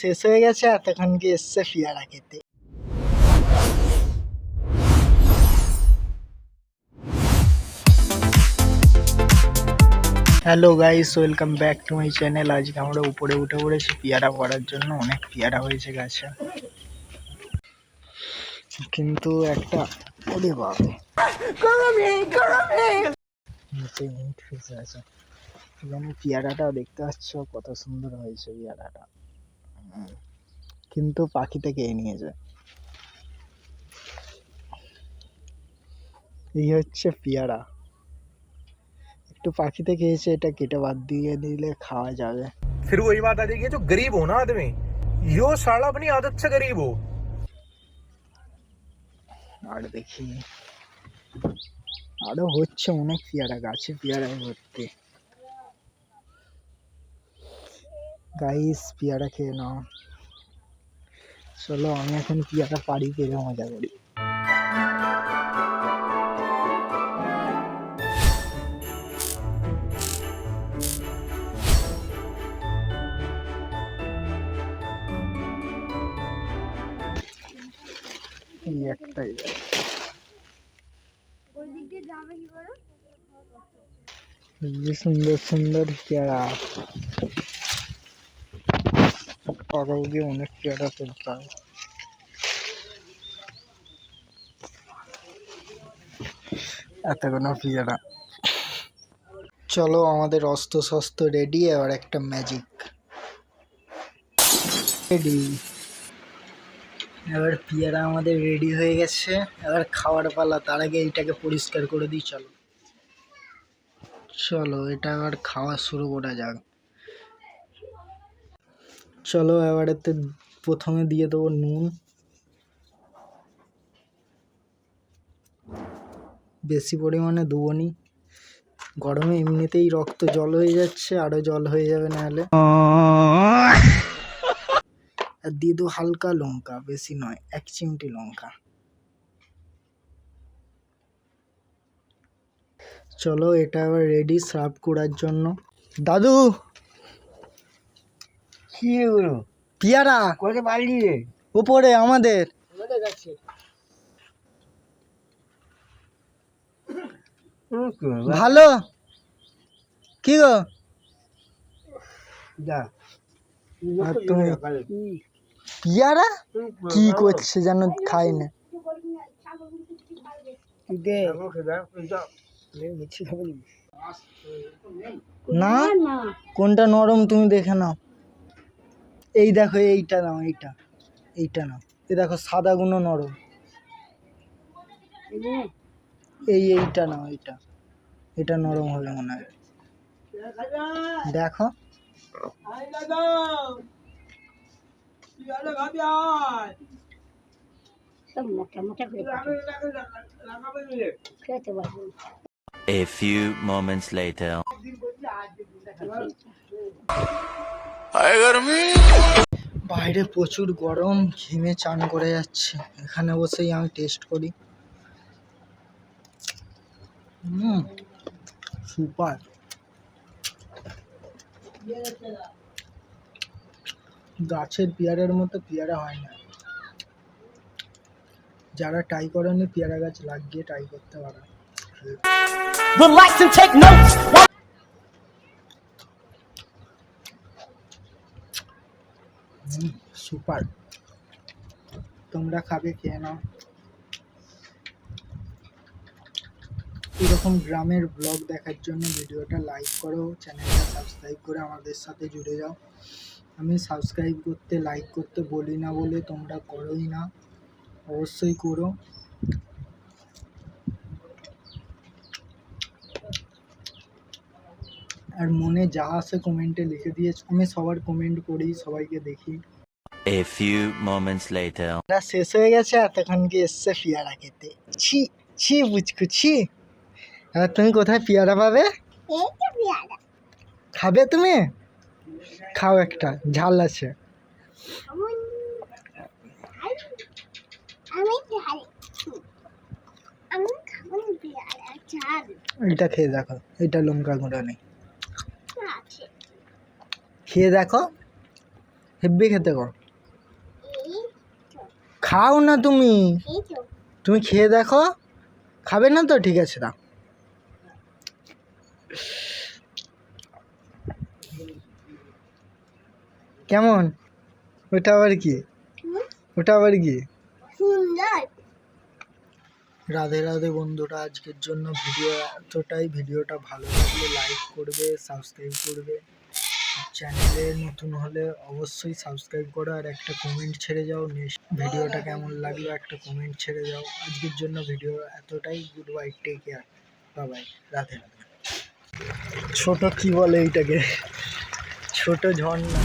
শেষ হয়ে গেছে, এতক্ষণ কি এসছে পেয়ারা খেতে। Hello guys, welcome back to my channel. আজকে আমরা উপরে উঠে পড়েছি পেয়ারা পড়ার জন্য। অনেক পেয়ারা হয়েছে গাছে, কিন্তু একটা ওরে বাবা নিচে ইট ফেসে আছে। এখানে পেয়ারাটা দেখতে পাচ্ছ কত সুন্দর হয়েছে পেয়ারাটা, কিন্তু পাখিতে খেয়ে নিয়েছে। এই হচ্ছে পেয়ারা, একটু পাখিতে খেয়েছে, এটা কেটে বাদ দিয়ে দিলে খাওয়া যাবে। फिर वही बात आ जाएगी, जो गरीब हो ना आदमी, यो साला अपनी आदत से गरीब हो। আর দেখি আরো হচ্ছে অনেক পেয়ারা, গাছে পেয়ারায় ভর্তি। গাইস পেয়ারা খেয়ে নাও। চলো আমি এখন পেয়ারা পাড়ি পেরে মজা করি। এই একটাই যে সুন্দর সুন্দর পেয়ারা, পাকা দিয়ে অনেক পেয়ারা তুলতে হয়। এতগুলো পেয়ারা। চলো আমাদের অস্ত্র শস্ত্র রেডি, এবার একটা ম্যাজিক রেডি। এবার পেয়ারা আমাদের রেডি হয়ে গেছে, এবার খাওয়ার পালা। তার আগে এইটাকে পরিষ্কার করে দিই। চলো চলো এটা এবার খাওয়া শুরু করা যাক। চলো এবার এতে প্রথমে দিয়ে দেবো নুন, বেশি পরিমাণে দেবো নি, গরমে এমনিতেই রক্ত জল হয়ে যাচ্ছে, আরো জল হয়ে যাবে না হলে। আর দিয়ে দেবো হালকা লঙ্কা, বেশি নয়, 1 চিমটি লঙ্কা। চলো এটা এবার রেডি সার্ভ করার জন্য। দাদু কি এগুলো? পেয়ারা কোথায় পারলি রে? উপরে আমাদের। ভালো কি গো? যা আর তুমি পেয়ারা কি করছে যেন, খাই না। না কোনটা নরম তুমি দেখে নাও। এই দেখো এইটা নাও, এইটা নাও। এই দেখো সাদা গুলো নরম, এইটা নাও, এটা নরম হবে মনে হয়। দেখো A few moments later. বাইরে প্রচুর গরম, ঘেমে চান করে যাচ্ছে। এখানে বসেই আমি টেস্ট করি। সুপার। গাছের পেয়ারার মতো পেয়ারা হয় না। যারা ট্রাই করেনি পেয়ারা গাছ লাগিয়ে ট্রাই করতে পারে। সুপার, তোমরা খাবে, খেয়ে নাও। এরকম গ্রামের ব্লগ দেখার জন্য ভিডিওটা লাইক করো, চ্যানেলটা সাবস্ক্রাইব করে আমাদের সাথে জুড়ে যাও। আমি সাবস্ক্রাইব করতে, লাইক করতে বলি না বলে তোমরা করোই না, অবশ্যই করো। আর মনে যা আসে কমেন্টে লিখে দিয়েছো, আমি সবার কমেন্ট পড়ি, সবাইকে দেখি। A few moments later. শেষ হয়ে গেছে, এতক্ষণ কি এসছে পেয়ারা খেতে। ছি ছি বুঝকু ছি। এবার তুমি কোথায় পেয়ারা পাবে? খাবে তুমি? খাও, একটা ঝাল আছে। এটা খেয়ে দেখো, এটা লঙ্কা গুঁড়ো নেই, খেয়ে দেখো। হেব্বি খেতে কর, খাও না তুমি, তুমি খেয়ে দেখো। খাবে না তো ঠিক আছে দাও। কেমন? ওটা আবার কি? ওটা আবার কি? রাধে রাধে বন্ধুরা, আজকের জন্য ভিডিও এতটাই। ভিডিওটা ভালো লাগলে লাইক করবে, সাবস্ক্রাইব করবে। চ্যানেলে নতুন হলে অবশ্যই সাবস্ক্রাইব করো আর একটা কমেন্ট ছেড়ে যাও। নেক্সট ভিডিওটা কেমন লাগলো একটা কমেন্ট ছেড়ে যাও। আজকের জন্য ভিডিও এতটাই। Good bye, take care, bye bye, Radhe Radhe. ছোট কি বলে এইটাকে? ছোট ঝর্ণা।